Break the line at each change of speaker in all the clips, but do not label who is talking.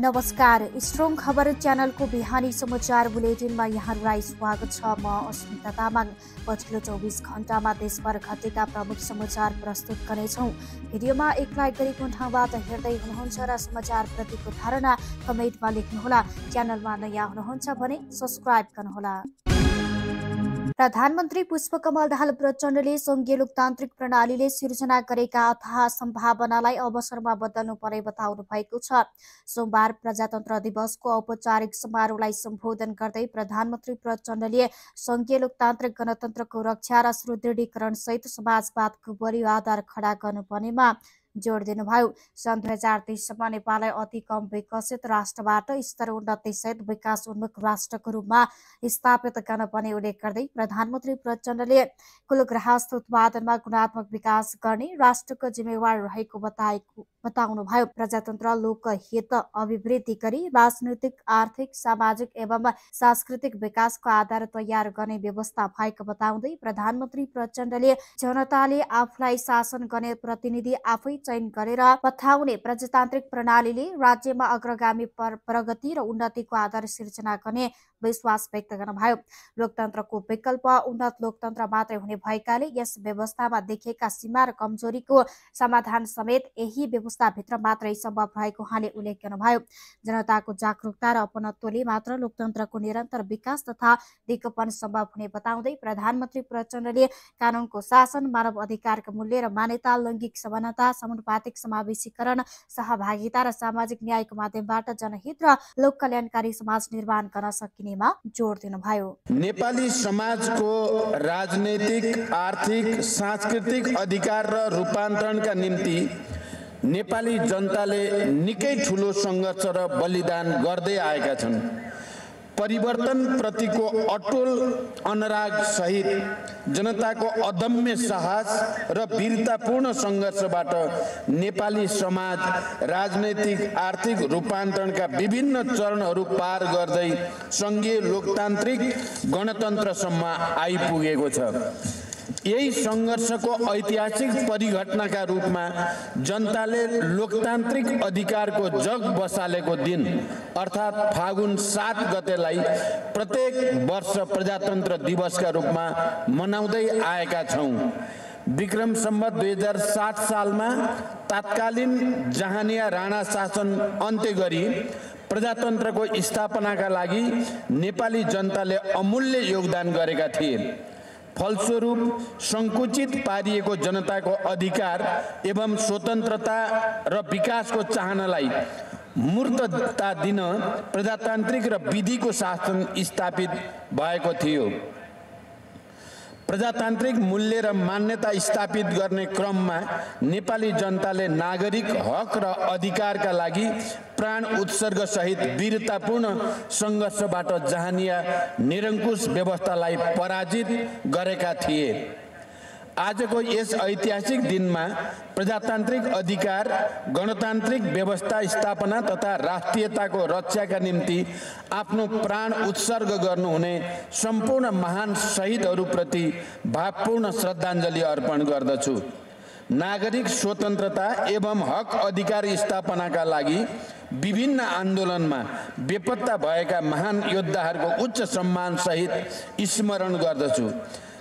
नमस्कार, स्ट्रङ खबर च्यानलको बिहानी समाचार बुलेटिनमा यहाँहरूलाई स्वागत छ। म अस्मिता तामाङ। पछिल्लो 24 घण्टामा देशभर घटेका प्रमुख समाचार प्रस्तुत गर्नेछौँ। भिडियोमा एक लाइक गरी कुन ठाउँबाट हेर्दै हुनुहुन्छ र समाचारप्रतिको धारणा कमेन्टमा लेख्नुहोला। च्यानलमा नयाँ हुनुहुन्छ भने सब्स्क्राइब गर्नुहोला। प्रधानमन्त्री पुष्पकमल दाहाल प्रचण्डले संघीय लोकतान्त्रिक प्रणालीले सिर्जना गरेका अथाह सम्भावनालाई अवसरमा बदल्नु पर्ने बताउनु भएको छ। सोमबार प्रजातन्त्र दिवसको औपचारिक समारोहलाई सम्बोधन गर्दै प्रधानमन्त्री प्रचण्डले संघीय लोकतान्त्रिक गणतन्त्रको रक्षा र सुदृढीकरण सहित समाजवादको बलियो आधार खडा गर्नुपर्नेमा जोड दिनुभयो। सन् 2030 सम्म नेपाललाई अति कम विकसित राष्ट्रबाट स्तरोन्नति सहित विकास उन्मुख राष्ट्रको रूपमा स्थापित गर्नुपर्ने उल्लेख गर्दै प्रधानमन्त्री प्रचण्डले कुल गृहस्थ उत्पादनमा गुणात्मक विकास गर्ने राष्ट्रको जिम्मेवार रहेको बताउनुभयो। प्रजातन्त्र लोकहित अभिवृद्धि गरी राजनीतिक, आर्थिक, सामाजिक एवं सांस्कृतिक विकासको आधार तयार गर्ने व्यवस्था भएको बताउँदै प्रधानमन्त्री प्रचण्डले जनताले आफूलाई शासन गर्ने प्रतिनिधि आफै चयन गरेर पठाउने प्रजातान्त्रिक प्रणालीले राज्यमा अग्रगामी प्रगति र उन्नतिको आधार सिर्जना गर्ने विश्वास व्यक्त गर्नुभयो। लोकतन्त्रको विकल्प उन्नत लोकतन्त्र मात्रै हुने भएकाले यस व्यवस्थामा देखिएका सीमा र कमजोरीको समाधान समेत यही व्यवस्थाभित्र मात्रै सम्भव रहेको उहाँले उल्लेख गर्नुभयो। जनताको जागरुकता र अपनत्वले मात्र लोकतन्त्रको निरन्तर विकास तथा दिगोपन सम्भव हुने बताउँदै प्रधानमन्त्री प्रचण्डले कानुनको शासन, मानव अधिकारको मूल्य र मान्यता, लैङ्गिक समानता, समानुपातिक समावेशीकरण, सहभागिता र सामाजिक न्यायको माध्यमबाट जनहित र लोक कल्याणकारी समाज निर्माण गर्न सकिनेमा जोड दिनुभयो।
नेपाली समाजको राजनैतिक, आर्थिक, सांस्कृतिक अधिकार र रूपान्तरणका निम्ति नेपाली जनताले निकै ठूलो सङ्घर्ष र बलिदान गर्दै आएका छन्। परिवर्तन प्रतिको अटोल अनुराग सहित जनताको अदम्य साहस र वीरतापूर्ण सङ्घर्षबाट नेपाली समाज राजनैतिक, आर्थिक रूपान्तरणका विभिन्न चरणहरू पार गर्दै संघीय लोकतान्त्रिक गणतन्त्रसम्म आइपुगेको छ। यही सङ्घर्षको ऐतिहासिक परिघटनाका रूपमा जनताले लोकतान्त्रिक अधिकारको जग बसालेको दिन अर्थात् फागुन 7 गतेलाई प्रत्येक वर्ष प्रजातन्त्र दिवसका रूपमा मनाउँदै आएका छौँ। विक्रम सम्वत 2007 सालमा तात्कालीन जहानिया राणा शासन अन्त्य गरी प्रजातन्त्रको स्थापनाका लागि नेपाली जनताले अमूल्य योगदान गरेका थिए। फलस्वरूप सङ्कुचित पारिएको जनताको अधिकार एवं स्वतन्त्रता र विकासको चाहनालाई मूर्तता दिन प्रजातान्त्रिक र विधिको शासन स्थापित भएको थियो। प्रजातान्त्रिक मूल्य र मान्यता स्थापित गर्ने क्रममा नेपाली जनताले नागरिक हक र अधिकारका लागि प्राण उत्सर्ग सहित वीरतापूर्ण सङ्घर्षबाट जहानिया निरङ्कुश व्यवस्थालाई पराजित गरेका थिए। आजको यस ऐतिहासिक दिनमा प्रजातान्त्रिक अधिकार, गणतान्त्रिक व्यवस्था स्थापना तथा राष्ट्रियताको रक्षाका निम्ति आफ्नो प्राण उत्सर्ग गर्नुहुने सम्पूर्ण महान शहीदहरूप्रति भावपूर्ण श्रद्धाञ्जली अर्पण गर्दछु। नागरिक स्वतन्त्रता एवं हक अधिकार स्थापनाका लागि विभिन्न आन्दोलनमा बेपत्ता भएका महान योद्धाहरूको उच्च सम्मान सहित स्मरण गर्दछु।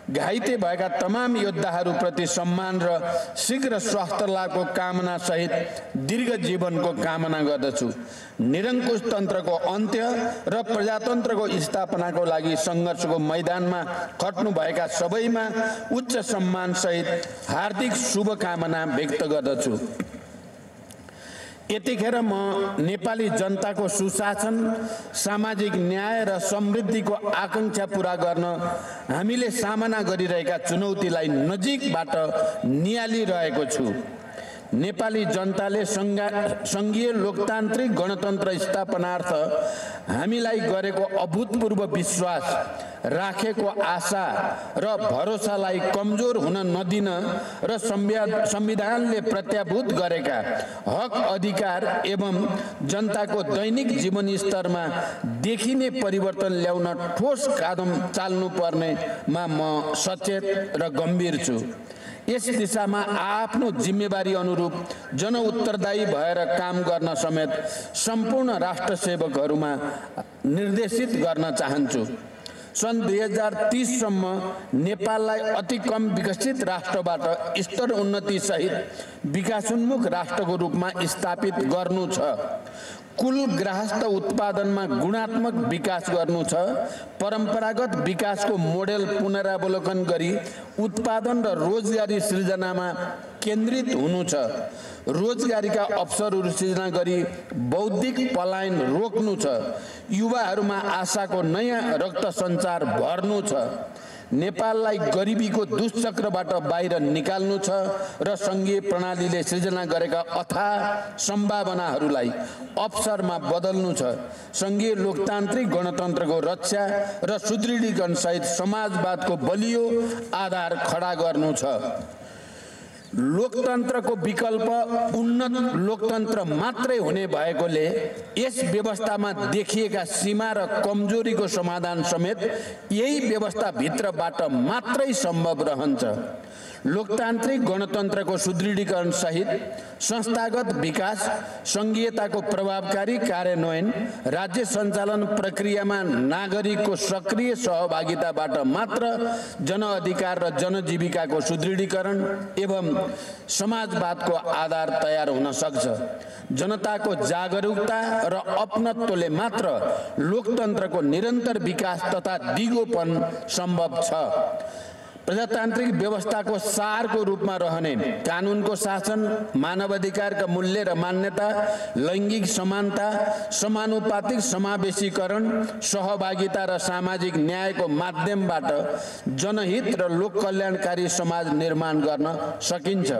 घाइते भएका तमाम योद्धाहरूप्रति सम्मान र शीघ्र स्वास्थ्य लाभको कामना सहित दीर्घ जीवनको कामना गर्दछु। निरङ्कुश तन्त्रको अन्त्य र प्रजातन्त्रको स्थापनाको लागि सङ्घर्षको मैदानमा खट्नुभएका सबैमा उच्च सम्मान सहित हार्दिक शुभकामना व्यक्त गर्दछु। यतिखेर म नेपाली जनताको सुशासन, सामाजिक न्याय र समृद्धिको आकाङ्क्षा पूरा गर्न हामीले सामना गरिरहेका चुनौतीलाई नजिकबाट नियालिरहेको छु। नेपाली जनताले संघीय लोकतान्त्रिक गणतन्त्र स्थापनार्थ हामीलाई गरेको अभूतपूर्व विश्वास, राखेको आशा र भरोसालाई कमजोर हुन नदिन र संविधानले प्रत्याभूत गरेका हक अधिकार एवं जनताको दैनिक जीवन स्तरमा देखिने परिवर्तन ल्याउन ठोस कदम चाल्नुपर्नेमा म सचेत र गम्भीर छु। यस दिशामा आफ्नो जिम्मेवारी अनुरूप जनउत्तरदायी भएर काम गर्न समेत सम्पूर्ण राष्ट्र सेवकहरूमा निर्देशित गर्न चाहन्छु। सन् 2030 सम्म नेपाललाई अति कम विकसित राष्ट्रबाट स्तर उन्नति सहित विकासोन्मुख राष्ट्रको रूपमा स्थापित गर्नु छ। कुल गृहस्थ उत्पादनमा गुणात्मक विकास गर्नु छ। परम्परागत विकासको मोडेल पुनरावलोकन गरी उत्पादन र रोजगारी सृजनामा केन्द्रित हुनु छ। रोजगारीका अवसरहरू सृजना गरी बौद्धिक पलायन रोक्नु छ। युवाहरूमा आशाको नयाँ रक्त सञ्चार भर्नु छ। नेपाललाई गरिबीको दुष्चक्रबाट बाहिर निकाल्नु छ र सङ्घीय प्रणालीले सृजना गरेका अथाह सम्भावनाहरूलाई अवसरमा बदल्नु छ। सङ्घीय लोकतान्त्रिक गणतन्त्रको रक्षा र सुदृढीकरण सहित समाजवादको बलियो आधार खडा गर्नु छ। लोकतन्त्रको विकल्प उन्नत लोकतन्त्र मात्रै हुने भएकोले यस व्यवस्थामा देखिएका सीमा र कमजोरीको समाधान समेत यही व्यवस्थाभित्रबाट मात्रै सम्भव रहन्छ। लोकतान्त्रिक गणतन्त्रको सुदृढीकरण सहित संस्थागत विकास, सङ्घीयताको प्रभावकारी कार्यान्वयन, राज्य सञ्चालन प्रक्रियामा नागरिकको सक्रिय सहभागिताबाट मात्र जनअधिकार र जनजीविकाको सुदृढीकरण एवं समाजवादको आधार तयार हुन सक्छ। जनताको जागरुकता र अपनत्वले मात्र लोकतन्त्रको निरन्तर विकास तथा दिगोपन सम्भव छ। प्रजातान्त्रिक व्यवस्थाको सारको रूपमा रहने कानुनको शासन, मानवाधिकारका मूल्य र मान्यता, लैङ्गिक समानता, समानुपातिक समावेशीकरण, सहभागिता र सामाजिक न्यायको माध्यमबाट जनहित र लोक कल्याणकारी समाज निर्माण गर्न सकिन्छ।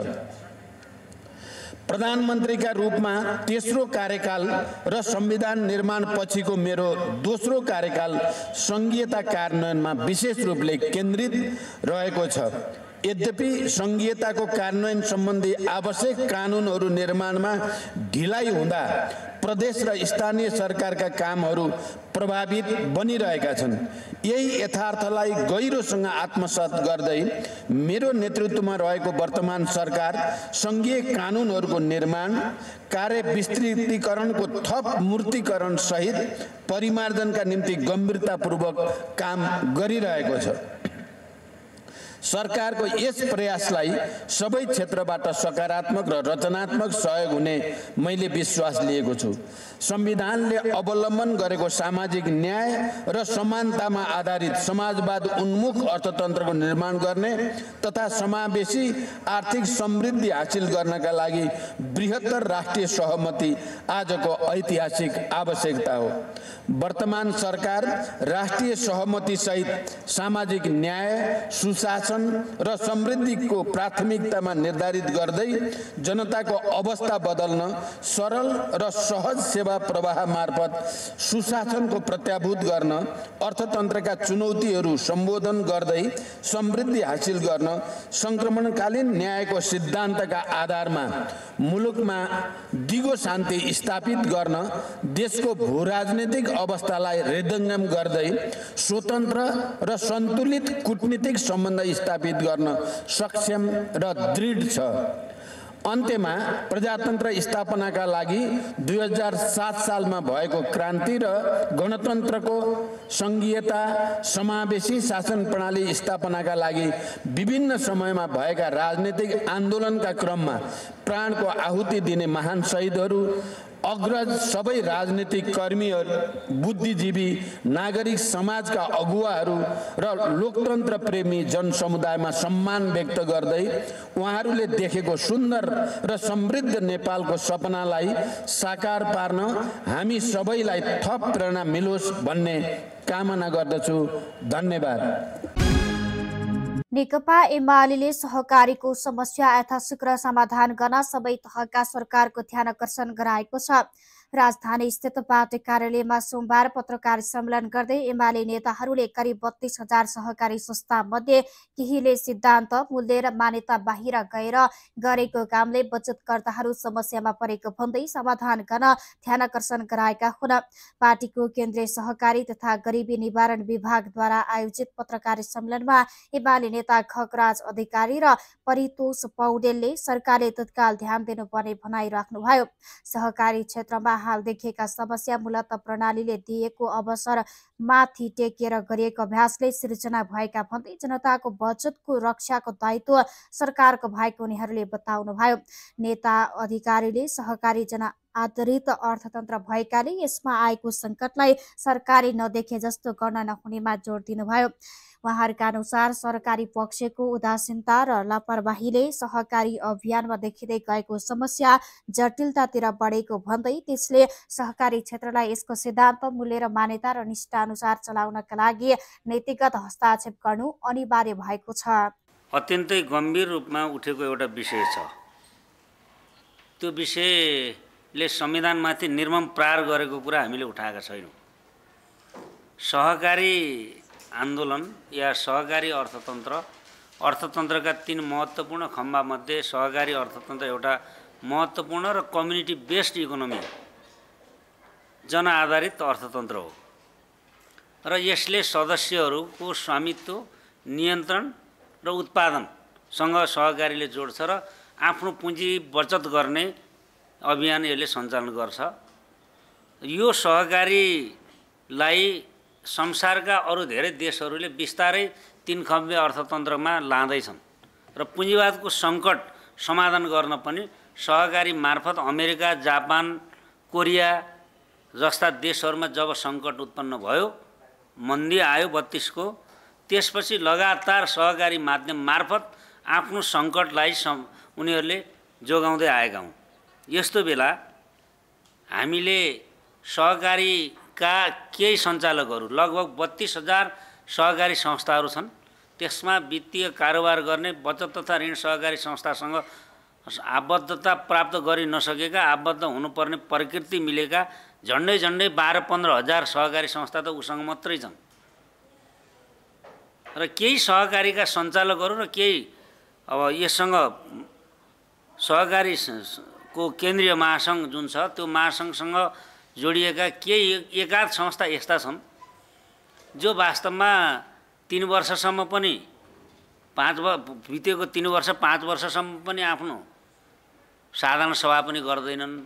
प्रधानमन्त्रीका रूपमा तेस्रो कार्यकाल र संविधान निर्माण पछिको मेरो दोस्रो कार्यकाल सङ्घीयता कार्यान्वयनमा विशेष रूपले केन्द्रित रहेको छ। यद्यपि सङ्घीयताको कार्यान्वयन सम्बन्धी आवश्यक कानुनहरू निर्माणमा ढिलाइ हुँदा प्रदेश र स्थानीय सरकारका कामहरू प्रभावित बनिरहेका छन्। यही यथार्थलाई गहिरोसँग आत्मसात गर्दै मेरो नेतृत्वमा रहेको वर्तमान सरकार सङ्घीय कानुनहरूको निर्माण, कार्य विस्तृतीकरणको थप मूर्तीकरण सहित परिमार्जनका निम्ति गम्भीरतापूर्वक काम गरिरहेको छ। सरकारको यस प्रयासलाई सबै क्षेत्रबाट सकारात्मक र रचनात्मक सहयोग हुने मैले विश्वास लिएको छु। संविधानले अवलम्बन गरेको सामाजिक न्याय र समानतामा आधारित समाजवाद उन्मुख अर्थतन्त्रको निर्माण गर्ने तथा समावेशी आर्थिक समृद्धि हासिल गर्नका लागि बृहत्तर राष्ट्रिय सहमति आजको ऐतिहासिक आवश्यकता हो। वर्तमान सरकार राष्ट्रिय सहमति सहित सामाजिक न्याय, सुशासन र समृद्धिको प्राथमिकतामा निर्धारित गर्दै जनताको अवस्था बदल्न सरल र सहज सेवा प्रवाह मार्फत सुशासनको प्रत्याभूत गर्न, अर्थतन्त्रका चुनौतीहरू सम्बोधन गर्दै समृद्धि हासिल गर्न, सङ्क्रमणकालीन न्यायको सिद्धान्तका आधारमा मुलुकमा दिगो शान्ति स्थापित गर्न, देशको भूराजनीतिक अवस्थालाई हृदयङ्गम गर्दै स्वतन्त्र र सन्तुलित कूटनीतिक सम्बन्ध स्थापित गर्न सक्षम र दृढ छ। अन्त्यमा प्रजातन्त्र स्थापनाका लागि 2007 सालमा भएको क्रान्ति र गणतन्त्रको सङ्घीयता समावेशी शासन प्रणाली स्थापनाका लागि विभिन्न समयमा भएका राजनीतिक आन्दोलनका क्रममा प्राणको आहुति दिने महान शहीदहरू, अग्रज सबै राजनीतिक कर्मीहरू, बुद्धिजीवी, नागरिक समाजका अगुवाहरू र लोकतन्त्र प्रेमी जनसमुदायमा सम्मान व्यक्त गर्दै उहाँहरूले देखेको सुन्दर र समृद्ध नेपालको सपनालाई साकार पार्न हामी सबैलाई थप प्रेरणा मिलोस् भन्ने कामना गर्दछु। धन्यवाद।
नेकपा एमाले सहकारीको समस्या यथाशीघ्र समाधान गर्न सबै तहका सरकारको ध्यान आकर्षण गराएको छ। राजधानी स्थित पार्टी कार्यालयमा सोमबार पत्रकार सम्मेलन गर्दै एमाले नेताहरूले करिब 32,000 सहकारी संस्था मध्ये केहीले सिद्धान्त मूल्य र मान्यता बाहिर गएर गरेको कामले बचतकर्ताहरू समस्यामा परेको भन्दै समाधान गर्न ध्यानकर्षण गराएका हुन्। पार्टीको केन्द्रीय सहकारी तथा गरिबी निवारण विभागद्वारा आयोजित पत्रकार सम्मेलनमा एमाले नेता खगराज अधिकारी र परितोष पौडेलले सरकारले तत्काल ध्यान दिनुपर्ने भनाइराख्नुभयो। सहकारी क्षेत्रमा हाल देखिएका समस्या मूलत प्रणालीले दिएको अवसरमाथि टेकेर गरिएको अभ्यासले सिर्जना भएका भन्दै जनताको बचतको रक्षाको दायित्व सरकारको भएको उनीहरूले बताउनुभयो। नेता अधिकारीले सहकारी जन आधारित अर्थतन्त्र भएकाले यसमा आएको सङ्कटलाई सरकारले नदेखे जस्तो गर्न नहुनेमा जोड दिनुभयो। उहाँहरूका अनुसार सरकारी पक्षको उदासीनता र लापरवाहीले सहकारी अभियानमा देखिँदै गएको समस्या जटिलतातिर बढेको भन्दै त्यसले सहकारी क्षेत्रलाई यसको सिद्धान्त मूल्य र मान्यता र निष्ठाअनुसार चलाउनका लागि नीतिगत हस्तक्षेप गर्नु अनिवार्य भएको छ।
अत्यन्तै गम्भीर रूपमा उठेको एउटा विषय छ। त्यो विषयले संविधानमाथि निर्मम प्रहार गरेको कुरा हामीले उठाएका छैनौँ। सहकारी आन्दोलन या सहकारी अर्थतन्त्रका 3 महत्त्वपूर्ण खम्बामध्ये सहकारी अर्थतन्त्र एउटा महत्त्वपूर्ण र कम्युनिटी बेस्ड इकोनोमी जनआधारित अर्थतन्त्र हो र यसले सदस्यहरूको स्वामित्व, नियन्त्रण र उत्पादनसँग सहकारीले जोड्छ र आफ्नो पुँजी बचत गर्ने अभियान यसले सञ्चालन गर्छ। यो सहकारीलाई संसारका अरू धेरै देशहरूले बिस्तारै 3 खम्बे अर्थतन्त्रमा लाँदैछन् र पुँजीवादको सङ्कट समाधान गर्न पनि सहकारी मार्फत अमेरिका, जापान, कोरिया जस्ता देशहरूमा जब सङ्कट उत्पन्न भयो, मन्दी आयो 32 को, त्यसपछि लगातार सहकारी माध्यम मार्फत आफ्नो सङ्कटलाई उनीहरूले जोगाउँदै आएका हुन्। यस्तो बेला हामीले सहकारीका केही सञ्चालकहरू, लगभग 32,000 सहकारी संस्थाहरू छन्। त्यसमा वित्तीय कारोबार गर्ने बचत तथा ऋण सहकारी संस्थासँग आबद्धता प्राप्त गरि नसकेका, आबद्ध हुनुपर्ने प्रकृति मिलेका झन्डै 12-15 हजार सहकारी संस्था त उसँग मात्रै छन् र केही सहकारीका सञ्चालकहरू र केही अब यससँग सहकारीको केन्द्रीय महासङ्घ जुन छ त्यो महासङ्घसँग जोडिएका केही एकाध संस्था यस्ता छन् जो वास्तवमा 3 वर्षसम्म पनि बितेको 3 वर्ष 5 वर्षसम्म पनि आफ्नो साधारण सभा पनि गर्दैनन्।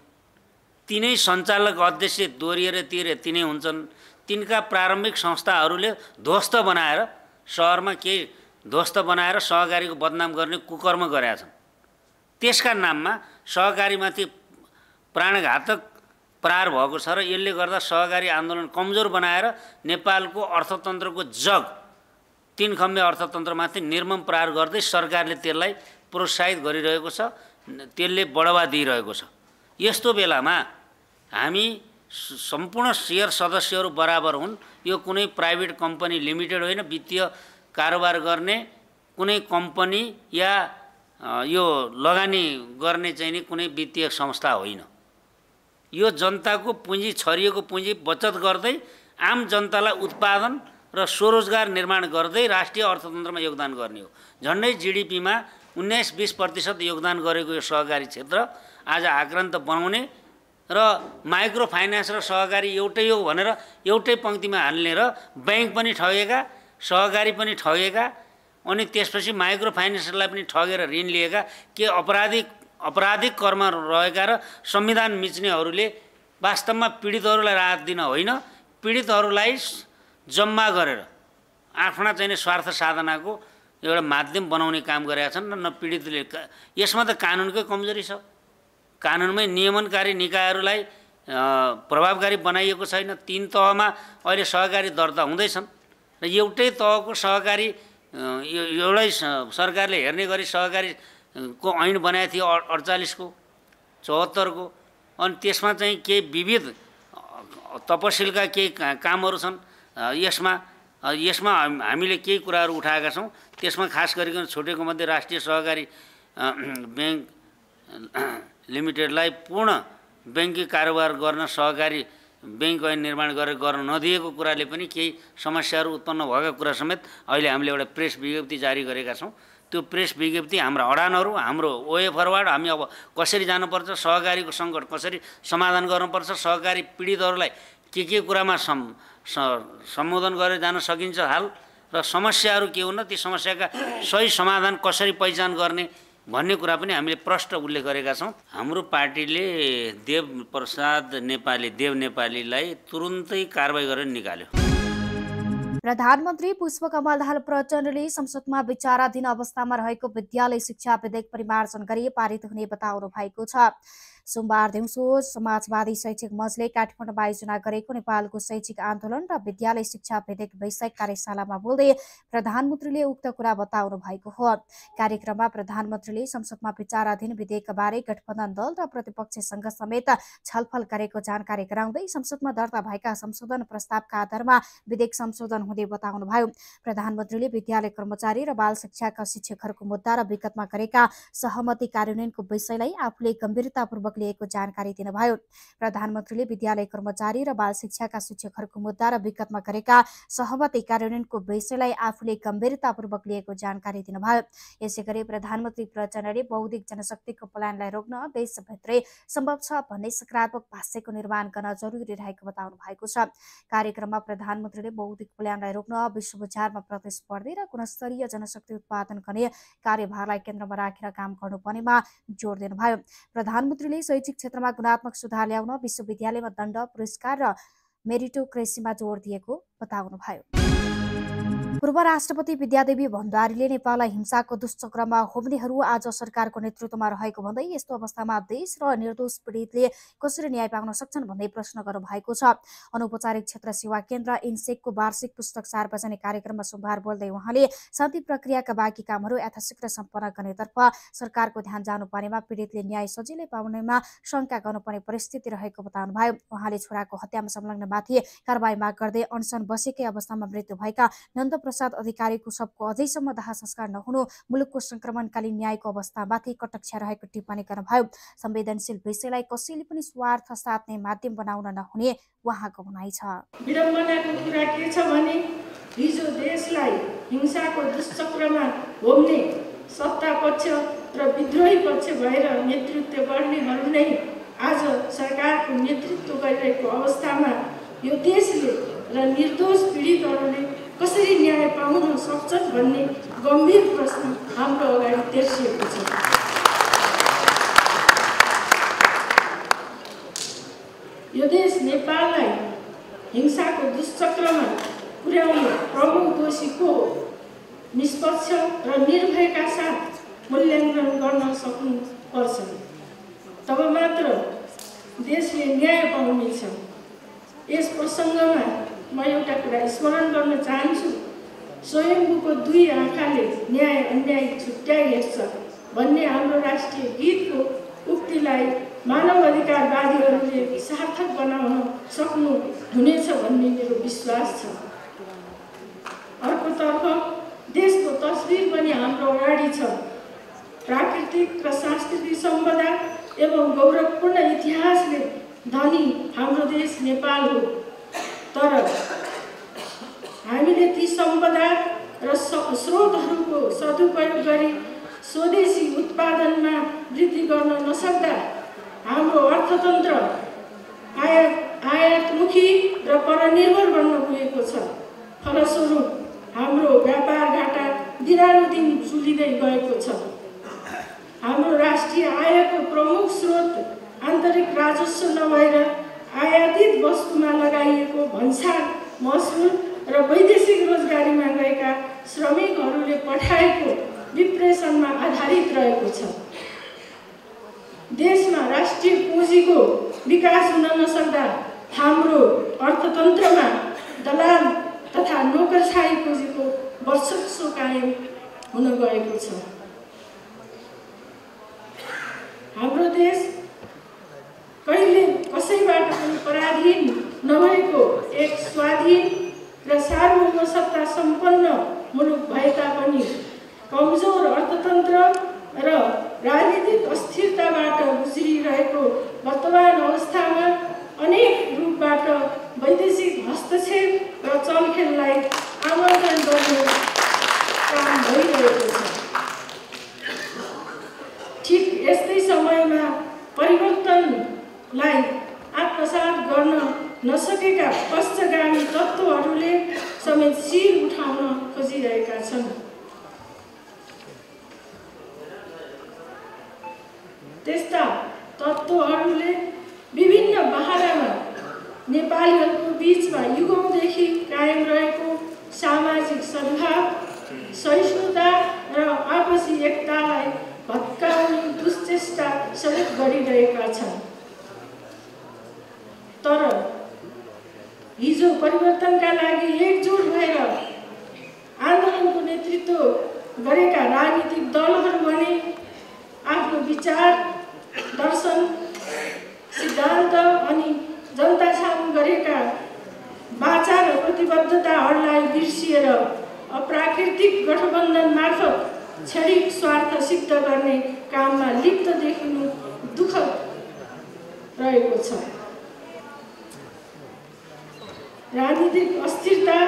तिनै सञ्चालक अध्यक्ष दोहोरिएर तिनै हुन्छन्। तिनका प्रारम्भिक संस्थाहरूले ध्वस्त बनाएर सहरमा केही ध्वस्त बनाएर सहकारीको बदनाम गर्ने कुकर्म गरेका छन्। त्यसका नाममा सहकारीमाथि प्राणघातक प्रहार भएको छ र यसले गर्दा सहकारी आन्दोलन कमजोर बनाएर नेपालको अर्थतन्त्रको जग 3 खम्बे अर्थतन्त्रमाथि निर्मम प्रहार गर्दै सरकारले त्यसलाई प्रोत्साहित गरिरहेको छ, त्यसले बढावा दिइरहेको छ। यस्तो बेलामा हामी सम्पूर्ण शेयर सदस्यहरू बराबर हुन्। यो कुनै प्राइभेट कम्पनी लिमिटेड होइन, वित्तीय कारोबार गर्ने कुनै कम्पनी या यो लगानी गर्ने चाहिँ नि कुनै वित्तीय संस्था होइन। यो जनताको पुँजी, छरिएको पुँजी बचत गर्दै आम जनतालाई उत्पादन र स्वरोजगार निर्माण गर्दै राष्ट्रिय अर्थतन्त्रमा योगदान गर्ने हो। झन्डै जीडीपीमा 19-20% योगदान गरेको यो सहकारी क्षेत्र आज आक्रान्त बनाउने र माइक्रो फाइनान्स र सहकारी एउटै हो भनेर एउटै पङ्क्तिमा हाल्ने र बैंक पनि ठगेका, सहकारी पनि ठगेका, अनि त्यसपछि माइक्रो फाइनान्सलाई पनि ठगेर ऋण लिएका के अपराधिक कर्म रहेका र संविधान मिच्नेहरूले वास्तवमा पीडितहरूलाई राहत दिन होइन, पीडितहरूलाई जम्मा गरेर आफ्ना चाहिँ स्वार्थ साधनाको एउटा माध्यम बनाउने काम गरेका छन् र न पीडितले। यसमा त कानुनकै कमजोरी छ। कानुनमै नियमनकारी निकायहरूलाई प्रभावकारी बनाइएको छैन। 3 तहमा अहिले सहकारी दर्ता हुँदैछन् र एउटै तहको सहकारी एउटै सरकारले हेर्ने गरी सहकारीको ऐन बनाएको थियो 48 को 74 को, अनि त्यसमा चाहिँ केही विविध तपसिलका केही कामहरू छन्। यसमा हामीले केही कुराहरू उठाएका छौँ। त्यसमा खास गरिकन छुटेको मध्ये राष्ट्रिय सहकारी बैंक लिमिटेडलाई पूर्ण ब्याङ्किङ कारोबार गर्न सहकारी ब्याङ्क ऐन निर्माण गरेर गर्न नदिएको कुराले पनि केही समस्याहरू उत्पन्न भएका कुरा समेत अहिले हामीले एउटा प्रेस विज्ञप्ति जारी गरेका छौँ। त्यो प्रेस विज्ञप्ति हाम्रा अडानहरू हाम्रो ओएफरबाट हामी अब कसरी जानुपर्छ, सहकारीको सङ्कट कसरी समाधान गर्नुपर्छ, सहकारी पीडितहरूलाई के कुरामा सम्बोधन गरेर जान सकिन्छ हाल र समस्याहरू के हुन्, ती समस्याका सही समाधान कसरी पहिचान गर्ने भन्ने कुरा पनि हामीले प्रष्ट उल्लेख गरेका छौँ। हाम्रो पार्टीले देव नेपालीलाई तुरुन्तै कारबाही गरेर निकाल्यो।
प्रधानमन्त्री पुष्पकमल दाहाल प्रचण्डले संसदमा विचाराधीन अवस्थामा रहेको विद्यालय शिक्षा विधेयक परिमार्जन गरी पारित हुने बताउनु भएको छ। सोमबार दिउँसो समाजवादी शैक्षिक मञ्चले काठमाडौँमा आयोजना गरेको नेपालको शैक्षिक आन्दोलन र विद्यालय शिक्षा विधेयक वैषयिक कार्यशालामा बोल्दै प्रधानमन्त्रीले उक्त कुरा बताउनु भएको हो। कार्यक्रममा प्रधानमन्त्रीले संसदमा विचाराधीन विधेयकबारे गठबन्धन दल र प्रतिपक्षसँग समेत छलफल गरेको जानकारी गराउँदै संसदमा दर्ता भएका संशोधन प्रस्तावका आधारमा विधेयक संशोधन हुँदै बताउनुभयो। प्रधानमन्त्रीले विद्यालय कर्मचारी र बाल शिक्षाका शिक्षकहरूको मुद्दा र विगतमा गरेका सहमति कार्यान्वयनको विषयलाई आफूले गम्भीरतापूर्वक लिएको जानकारी दिनुभयो। प्रधानमन्त्रीले विद्यालय कर्मचारी र बाल शिक्षाका शिक्षकहरूको मुद्दा र विगतमा गरेका सहमति कार्यान्वयनको विषयलाई आफूले गम्भीरतापूर्वक लिएको जानकारी दिनुभयो। यसैगरी प्रधानमन्त्री प्रचण्डले बौद्धिक जनशक्तिको पलायनलाई रोक्न देशभित्रै सम्भव छ भन्ने सकारात्मक भाष्यको निर्माण गर्न जरुरी रहेको बताउनु भएको छ। कार्यक्रममा प्रधानमन्त्रीले बौद्धिक पलायनलाई रोक्न विश्व बजारमा प्रतिस्पर्धी र गुणस्तरीय जनशक्ति उत्पादन गर्ने कार्यभारलाई केन्द्रमा राखेर काम गर्नुपर्नेमा जोड दिनुभयो। प्रधानमन्त्रीले शैक्षिक क्षेत्रमा गुणात्मक सुधार ल्याउन विश्वविद्यालयमा दण्ड, पुरस्कार र मेरिटोक्रेसीमा जोड दिएको बताउनुभयो। पूर्व राष्ट्रपति विद्यादेवी भण्डारीले नेपाललाई हिंसाको दुष्चक्रमा होम्नेहरू आज सरकारको नेतृत्वमा रहेको भन्दै यस्तो अवस्थामा देश र निर्दोष पीडितले कसरी न्याय पाउन सक्छन् भन्दै प्रश्न गर्नुभएको छ। अनौपचारिक क्षेत्र सेवा केन्द्र इन्सेकको वार्षिक पुस्तक सार्वजनिक कार्यक्रममा सोमबार बोल्दै उहाँले शान्ति प्रक्रियाका बाँकी कामहरू यथाशीघ्र सम्पन्न गर्नेतर्फ सरकारको ध्यान जानुपर्नेमा पीडितले न्याय सजिलै पाउनेमा शङ्का गर्नुपर्ने परिस्थिति रहेको बताउनुभयो। उहाँले छोराको हत्यामा संलग्नमाथि कारबाही माग गर्दै अनसन बसेकै अवस्थामा मृत्यु भएका नन्द प्रसाद अधिकारीको शवको अझैसम्म दाह संस्कार नहुनु मुलुकको संक्रमणकालीन न्यायको अवस्थामाथि कटक्ष रहेको टिप्पणी गर्नुभयो। संवेदनशील विषयलाई कसैले पनि स्वार्थ साध्ने माध्यम बनाउन नहुने उहाँको भनाइ छ।
विडम्बनाको कुरा के छ भने हिजो देशलाई हिंसाको दुष्चक्रमा होम्ने सत्ता पक्ष र विद्रोही पक्ष भएर नेतृत्व गर्नेहरू नै आज सरकारको नेतृत्व गरिरहेको अवस्थामा यो देशले र निर्दोष पीडितहरूले कसरी न्याय पाउन सक्छन् भन्ने गम्भीर प्रश्न हाम्रो अगाडि तेर्सिएको छ। यो देश नेपाललाई हिंसाको दुष्चक्रमा पुर्याउने प्रमुख दोषी को निष्पक्ष र निर्भयका साथ मूल्याङ्कन गर्न सक्नुपर्छ। तब मात्र देशले न्याय पाउनेछ। यस प्रसङ्गमा म एउटा कुरा स्मरण गर्न चाहन्छु। स्वयम्भूको दुई आँखाले न्याय अन्याय छुट्याइ हेर्छ भन्ने हाम्रो राष्ट्रिय गीतको उक्तिलाई मानव अधिकारवादीहरूले सार्थक बनाउन सक्नु हुनेछ भन्ने मेरो विश्वास छ। अर्कोतर्फ देशको तस्बिर पनि हाम्रो अगाडि छ। प्राकृतिक र सांस्कृतिक सम्पदा एवं गौरवपूर्ण इतिहासले धनी हाम्रो देश नेपाल हो। तर हामीले ती सम्पदा र स्रोतहरूको सदुपयोग गरी स्वदेशी उत्पादनमा वृद्धि गर्न नसक्दा हाम्रो अर्थतन्त्र आयातमुखी र परनिर्भर बन्न पुगेको छ। फलस्वरूप हाम्रो व्यापार घाटा दिनानुदिन चुलिँदै गएको छ। हाम्रो राष्ट्रिय आयको प्रमुख स्रोत आन्तरिक राजस्व नभएर आयातित वस्तुमा लगाइएको भन्सार महसुल र वैदेशिक रोजगारीमा गएका श्रमिकहरूले पठाएको विप्रेषणमा आधारित रहेको छ। देशमा राष्ट्रिय पुँजीको विकास हुन नसक्दा हाम्रो अर्थतन्त्रमा दलाल तथा नोकरशाही पुँजीको वर्चस्व कायम हुन गएको छ। हाम्रो देश कहिले कसैबाट पनि पराधीन नभएको एक स्वाधीन र सार्वभौम सत्ता सम्पन्न मुलुक भए तापनि कमजोर अर्थतन्त्र र राजनीतिक अस्थिरताबाट गुज्रिरहेको वर्तमान अवस्थामा अनेक रूपबाट वैदेशिक हस्तक्षेप र चलखेललाई आमन्त्रण गर्ने काम भइरहेको छ। ठिक यस्तै समयमा परिवर्तनलाई आत्मसात गर्न नसकेका पश्चगामी तत्त्वहरूले समेत शिर उठाउन खोजिरहेका छन्। त्यस्ता तत्त्वहरूले विभिन्न बहानामा नेपालीहरूको बिचमा युगौँदेखि कायम रहेको सामाजिक सद्भाव, सहिष्णुता र आपसी एकतालाई भत्काउने दुश्चेष्टा समेत गरिरहेका छन्। तर हिजो परिवर्तनका लागि एकजुट भएर आन्दोलनको नेतृत्व गरेका राजनीतिक दलहरू भने आफ्नो विचार, दर्शन, सिद्धान्त अनि जनता सामु गरेका वाचा र प्रतिबद्धताहरूलाई बिर्सिएर अप्राकृतिक गठबन्धन मार्फत क्षणिक स्वार्थ सिद्ध गर्ने काममा लिप्त देखिनु दुःखद रहेको छ। राजनीतिक अस्थिरता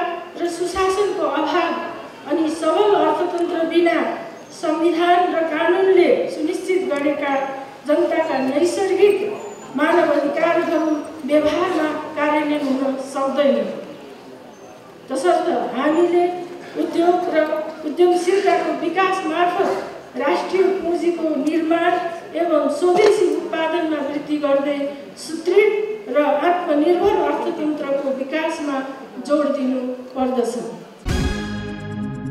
र सुशासनको अभाव अनि सबल अर्थतन्त्र बिना संविधान र कानुनले सुनिश्चित गरेका जनताका नैसर्गिक मानव अधिकारहरू व्यवहारमा कार्यान्वयन हुन सक्दैन। तसर्थ हामीले उद्योग र उद्यमशीलताको विकास मार्फत राष्ट्रिय पुँजीको निर्माण एवं स्वदेशी उत्पादनमा वृद्धि गर्दै सुदृढ र आत्मनिर्भर अर्थतन्त्रको विकासमा जोड दिनु पर्दछ।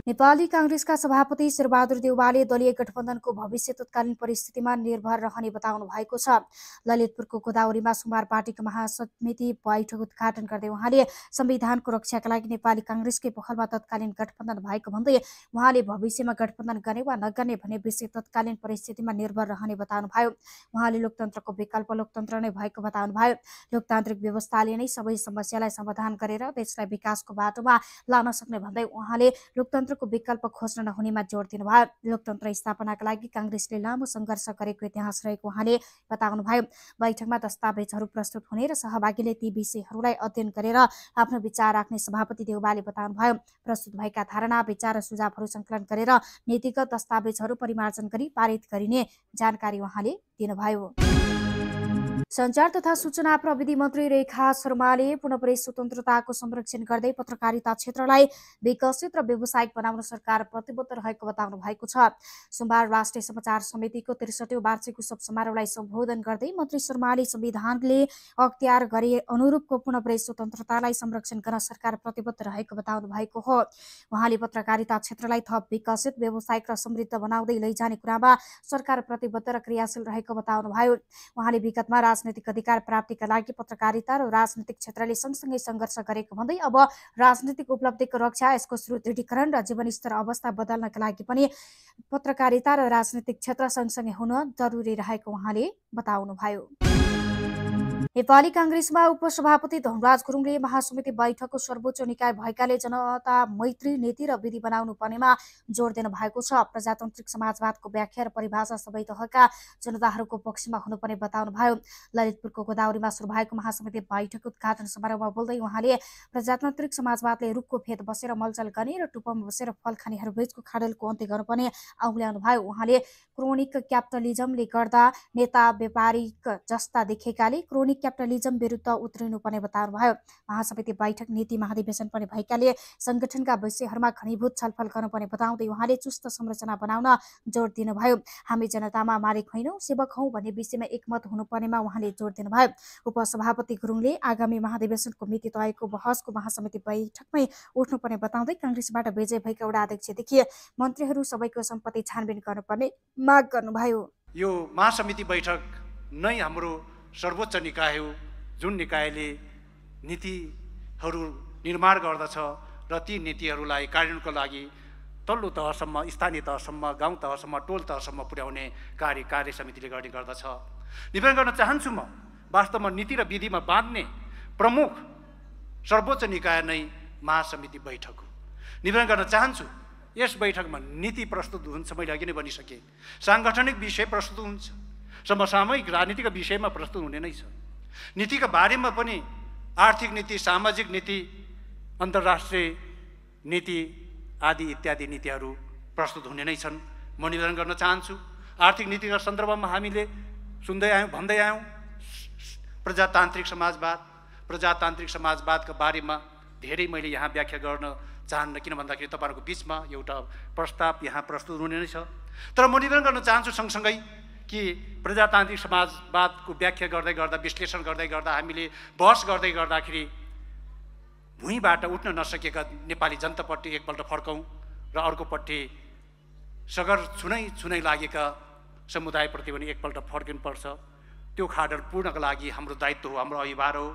नेपाली कांग्रेसका सभापति शेरबहादुर देउवाले दलीय गठबन्धनको भविष्य तत्कालीन परिस्थितिमा निर्भर रहने बताउनु भएको छ। ललितपुरको गोदावरीमा सोमबार पार्टीको महासमिति बैठक उद्घाटन गर्दै उहाँले संविधानको रक्षाका लागि नेपाली कांग्रेसकै पहलमा तत्कालीन गठबन्धन भएको भन्दै उहाँले भविष्यमा गठबन्धन गर्ने वा नगर्ने भन्ने विषय तत्कालीन परिस्थितिमा निर्भर रहने बताउनुभयो। उहाँले लोकतन्त्रको विकल्प लोकतन्त्र नै भएको बताउनुभयो। लोकतान्त्रिक व्यवस्थाले नै सबै समस्यालाई समाधान गरेर देशलाई विकासको बाटोमा लान सक्ने भन्दै उहाँले लोकतन्त्र को विकल्प खोज्न नहुनेमा जोड दिनुभयो। लोकतन्त्र स्थापनाका लागि कांग्रेसले लामो संघर्ष गरेको इतिहास रहेको उहाँले बताउनुभयो। बैठकमा दस्तावेजहरू प्रस्तुत हुने र सहभागीले ती विषयहरूलाई अध्ययन गरेर आफ्नो विचार राख्ने सभापति देउवाले बताउनुभयो। प्रस्तुत भएका धारणा, विचार र सुझावहरू संकलन गरेर नीतिगत दस्तावेजहरू परिमार्जन गरी पारित गरिने जानकारी उहाँले दिनुभयो। सञ्चार तथा सूचना प्रविधि मन्त्री रेखा शर्माले पूर्ण प्रेस स्वतन्त्रताको संरक्षण गर्दै पत्रकारिता क्षेत्रलाई विकसित र व्यावसायिक बनाउन सरकार प्रतिबद्ध रहेको बताउनु भएको छ। सोमबार राष्ट्रिय समाचार समितिको 63औं वार्षिक उत्सव समारोहलाई सम्बोधन गर्दै मन्त्री शर्माले संविधानले अख्तियार गरे अनुरूपको पूर्ण प्रेस स्वतन्त्रतालाई संरक्षण गर्न सरकार प्रतिबद्ध रहेको बताउनु भएको हो। उहाँले पत्रकारिता क्षेत्रलाई थप विकसित, व्यावसायिक र समृद्ध बनाउँदै लैजाने कुरामा सरकार प्रतिबद्ध र क्रियाशील रहेको बताउनुभयो। उहाँले विगतमा राजनैतिक अधिकार प्राप्तिका लागि पत्रकारिता र राजनीतिक क्षेत्रले सँगसँगै सङ्घर्ष गरेको भन्दै अब राजनीतिक उपलब्धिको रक्षा, यसको सुदृढीकरण र जीवनस्तर अवस्था बदल्नका लागि पनि पत्रकारिता र राजनीतिक क्षेत्र सँगसँगै हुन जरुरी रहेको उहाँले बताउनुभयो। नेपाली कांग्रेसमा उपसभापति धनराज गुरुङले महासमिति बैठकको सर्वोच्च निकाय भएकाले जनता मैत्री नीति र विधि बनाउनु पर्नेमा जोड दिनु भएको छ। प्रजातान्त्रिक समाजवादको व्याख्या र परिभाषा सबै तहका जनताहरूको पक्षमा हुनुपर्ने बताउनुभयो। ललितपुरको गोदावरीमा सुरु भएको महासमिति बैठक उद्घाटन समारोहमा बोल्दै उहाँले प्रजातान्त्रिक समाजवादले रुखको फेद बसेर मलजल गर्ने र टुप्पोमा बसेर फल खानेहरू बीचको खाडलको अन्त्य गर्नुपर्ने औल्याउनु भयो। उहाँले क्रोनिक क्यापिटलिजमले गर्दा नेता व्यापारिक जस्ता देखेकाले क्रोनिक क्यापिटलिजम विरुद्ध उत्रिनुपर्ने बताउनुभयो। महासमिति बैठक नीति महाधिवेशन पनि भएकाले संगठनका विषयहरूमा घनीभूत छलफल गर्नुपर्ने बताउँदै उहाँले चुस्त संरचना बनाउन जोड दिनुभयो। हामी जनतामा मालिक होइनौं, सेवक हौं भन्ने विषयमा एकमत हुनुपर्नेमा उहाँले जोड दिनुभयो। उपसभापति गुरुङले आगामी महाधिवेशनको मिति तयको बहसको महासमिति बैठकमै उठ्नुपर्ने बताउँदै कांग्रेसबाट विजय भएका वडा अध्यक्षदेखि मन्त्रीहरू सबैको सम्पत्ति छानबिन गर्नुपर्ने माग गर्नुभयो।
यो महासमिति बैठक नै हाम्रो सर्वोच्च निकाय हो, जुन निकायले नीतिहरू निर्माण गर्दछ र ती नीतिहरूलाई कार्यान्वयनको लागि तल्लो तहसम्म, स्थानीय तहसम्म, गाउँ तहसम्म, टोल तहसम्म पुर्याउने कार्य समितिले गर्ने गर्दछ। निवेदन गर्न चाहन्छु म वास्तवमा नीति र विधिमा बाँध्ने प्रमुख सर्वोच्च निकाय नै महासमिति बैठक हो। निवेदन गर्न चाहन्छु यस बैठकमा नीति प्रस्तुत हुन्छ, मैले अघि नै भनिसकेँ। साङ्गठनिक विषय प्रस्तुत हुन्छ, समसामयिक राजनीतिका विषयमा प्रस्तुत हुने नै छ। नीतिका बारेमा पनि आर्थिक नीति, सामाजिक नीति, अन्तर्राष्ट्रिय नीति आदि इत्यादि नीतिहरू प्रस्तुत हुने नै छन्। म निवेदन गर्न चाहन्छु, आर्थिक नीतिका सन्दर्भमा हामीले सुन्दै आयौँ, भन्दै आयौँ, प्रजातान्त्रिक समाजवादका बारेमा धेरै मैले यहाँ व्याख्या गर्न चाहन्न, किन भन्दाखेरि तपाईँहरूको बिचमा एउटा प्रस्ताव यहाँ प्रस्तुत हुने नै छ। तर म निवेदन गर्न चाहन्छु सँगसँगै कि प्रजातान्त्रिक समाजवादको व्याख्या गर्दै गर्दा, विश्लेषण गर्दै गर्दा, हामीले बहस गर्दै गर्दाखेरि भुइँबाट उठ्न नसकेका नेपाली जनतापट्टि एकपल्ट फर्कौँ र अर्कोपट्टि सगर छुनै लागेका समुदायप्रति पनि एकपल्ट फर्किनुपर्छ। त्यो खाडल पूर्णका लागि हाम्रो दायित्व हो, हाम्रो अभिभार हो।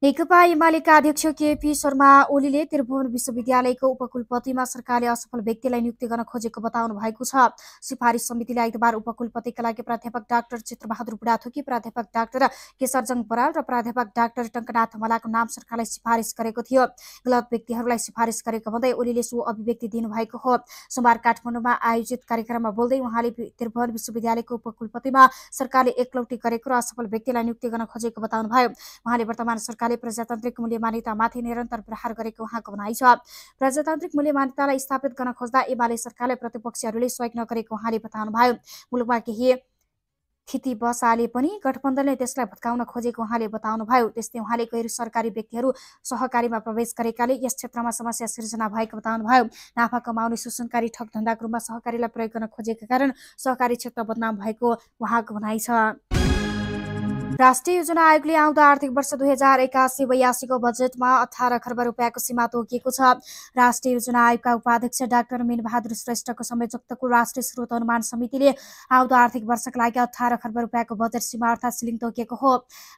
नेकपा एमालेका अध्यक्ष केपी शर्मा ओलीले त्रिभुवन विश्वविद्यालयको उपकुलपतिमा सरकारले असफल व्यक्तिलाई नियुक्ति गर्न खोजेको बताउनु भएको छ। सिफारिस समितिले आइतबार उपकुलपतिका लागि प्राध्यापक डाक्टर चित्रबहादुर बुढाथोकी, प्राध्यापक डाक्टर केशरजङ बराल र प्राध्यापक डाक्टर टङ्कनाथ मलाको नाम सरकारलाई सिफारिस गरेको थियो। गलत व्यक्तिहरूलाई सिफारिस गरेको भन्दै ओलीले सो अभिव्यक्ति दिनुभएको हो। सोमबार काठमाडौँमा आयोजित कार्यक्रममा बोल्दै उहाँले त्रिभुवन विश्वविद्यालयको उपकुलपतिमा सरकारले एकलौटी गरेको र असफल व्यक्तिलाई नियुक्ति गर्न खोजेको बताउनुभयो। उहाँले वर्तमान सरकारले प्रजातान्त्रिक मूल्य मान्यतामाथि निरन्तर प्रहार गरेको उहाँको भनाइ छ। प्रजातान्त्रिक मूल्य मान्यतालाई स्थापित गर्न खोज्दा एमाले सरकारले प्रतिपक्षहरूले सहयोग नगरेको उहाँले बताउनुभयो। मुलुकमा केही स्थिति बसाले पनि गठबन्धनले त्यसलाई भत्काउन खोजेको उहाँले बताउनुभयो। त्यस्तै उहाँले गैर सरकारी व्यक्तिहरू सहकारीमा प्रवेश गरेकाले यस क्षेत्रमा समस्या सिर्जना भएको बताउनुभयो। नाफा कमाउने शोषणकारी ठग धन्दाको रूपमा सहकारीलाई प्रयोग गर्न खोजेका कारण सहकारी क्षेत्र बदनाम भएको उहाँको भनाइ छ। राष्ट्रिय योजना आयोगले आउँदो आर्थिक वर्ष 2081-82 को बजेटमा 18 खर्ब रुपियाँको सीमा तोकिएको छ। राष्ट्रिय योजना आयोगका उपाध्यक्ष डाक्टर मीनबहादुर श्रेष्ठको संयोजकत्वको राष्ट्रिय स्रोत अनुमान समितिले आउँदो आर्थिक वर्षका लागि 18 खर्ब रुपियाँको बजेट सीमा अर्थात् सिलिङ तोकिएको हो।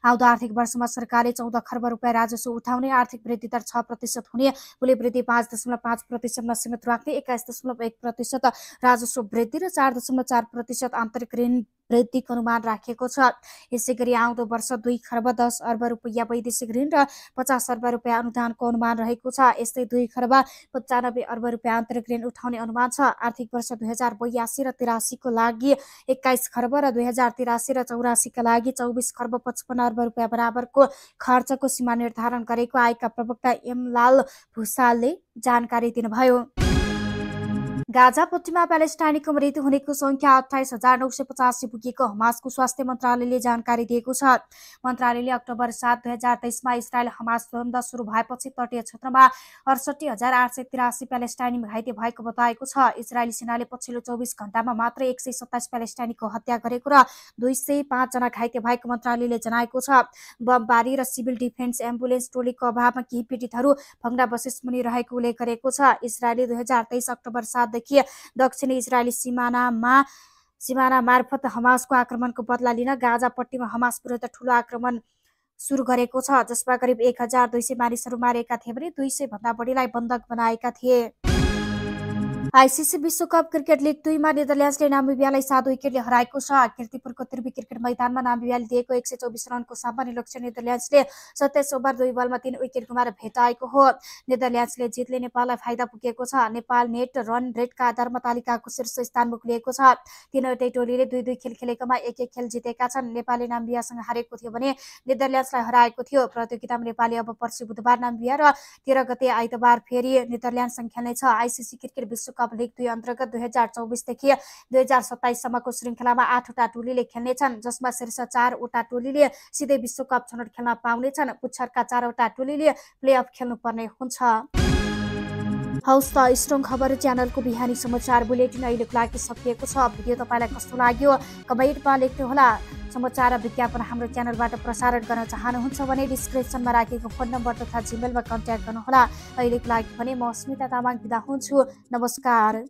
आउँदो आर्थिक वर्षमा सरकारले 14 खर्ब रुपियाँ राजस्व उठाउने, आर्थिक वृद्धि दर 6% हुने, मूल्य वृद्धि 5.5%मा सीमित राख्ने, 21.1% राजस्व वृद्धि र 4.4% आन्तरिक ऋण वृद्धिको अनुमान राखिएको छ। यसैगरी आउँदो वर्ष 2 खर्ब 10 अर्ब रुपियाँ वैदेशिक ऋण र 50 अर्ब रुपियाँ अनुदानको अनुमान रहेको छ। यस्तै 2 खर्ब 95 अर्ब रुपियाँ आन्तरिक ऋण उठाउने अनुमान छ। आर्थिक वर्ष 2082 र 83 को लागि 21 खर्ब र 2083 र 84 का लागि 24 खर्ब 55 अर्ब रुपियाँ बराबरको खर्चको सीमा निर्धारण गरेको आयोगका प्रवक्ता एमलाल भुसालले जानकारी दिनुभयो। गाजापट्टीमा प्यालेस्टाइनीको मृत्यु हुनेको संख्या 28,985 पुगेको हमासको स्वास्थ्य मन्त्रालयले जानकारी दिएको छ। मन्त्रालयले अक्टोबर 7, 2023 इजरायल हमास द्वन्द सुरु भएपछि तटीय क्षेत्रमा 68,883 प्यालेस्टाइनी घाइते भएको बताएको छ। इजरायली सेनाले पछिल्लो 24 घण्टामा मात्र 127 प्यालेस्टाइनीको हत्या गरेको र 205 जना घाइते भएको मन्त्रालयले जनाएको छ। बमबारी र सिभिल डिफेन्स एम्बुलेन्स टोलीको अभावमा केही पीडितहरू भग्नावशेष मुनि रहेको उल्लेख गरेको छ। इजरायलले 2023 अक्टोबर 7 देखि दक्षिणी इजरायली सीमाना मार्फत हमासको आक्रमणको बदला लिन गाजापट्टीमा हमास विरुद्ध ठूलो आक्रमण सुरु गरेको छ, जसमा करिब 1200 मानिसहरू मारिएका थिए भने 200 भन्दा बढीलाई बन्धक बनाएका थिए। आईसीसी विश्वकप क्रिकेट लिग 2 मा नेदरल्यान्ड्सले नामिबियालाई 7 विकेटले हराएको छ। कीर्तिपुरको त्रिवी क्रिकेट मैदानमा नामिबियाले दिएको 124 रनको सामान्य लक्ष्य नेदरल्यान्ड्सले 27 ओभर 2 बलमा 3 विकेट गुमाएर भेटाएको हो। नेदरल्यान्ड्सले जितले नेपाललाई फाइदा पुगेको छ। नेपाल नेट रन रेटका आधारमा तालिकाको शीर्ष स्थानमा खुलेको छ। तीनवटै टोलीले 2-2 खेल खेलेकोमा 1-1 खेल जितेका छन्। नेपालले नामिबियासँग हारेको थियो भने नेदरल्यान्ड्सलाई हराएको थियो। प्रतियोगितामा नेपालले अब पर्सि बुधबार नामिबिया र 13 गते आइतबार फेरि नेदरल्यान्ड्ससँग खेल्नेछ। आईसीसी क्रिकेट विश्वकप लिग 2 अन्तर्गत 2024 देखि 2027 सम्मको श्रृङ्खलामा 8 वटा टोलीले खेल्नेछन्, जसमा शीर्ष 4 वटा टोलीले सिधै विश्वकप छनौट खेल्न पाउनेछन्। पुच्छरका 4 वटा टोलीले प्लेअफ खेल्नुपर्ने हुन्छ। हौस् त स्ट्रङ खबर च्यानलको बिहानी समाचार बुलेटिन अहिलेको लागि सकिएको छ। भिडियो तपाईँलाई कस्तो लाग्यो कमेन्टमा लेख्नुहोला। समाचार र विज्ञापन हाम्रो च्यानलबाट प्रसारण गर्न चाहनुहुन्छ भने डिस्क्रिप्सनमा राखेको फोन नम्बर तथा जिमेलमा कन्ट्याक्ट गर्नुहोला। अहिलेको लागि भने म स्मिता तामाङ बिदा हुन्छु। नमस्कार।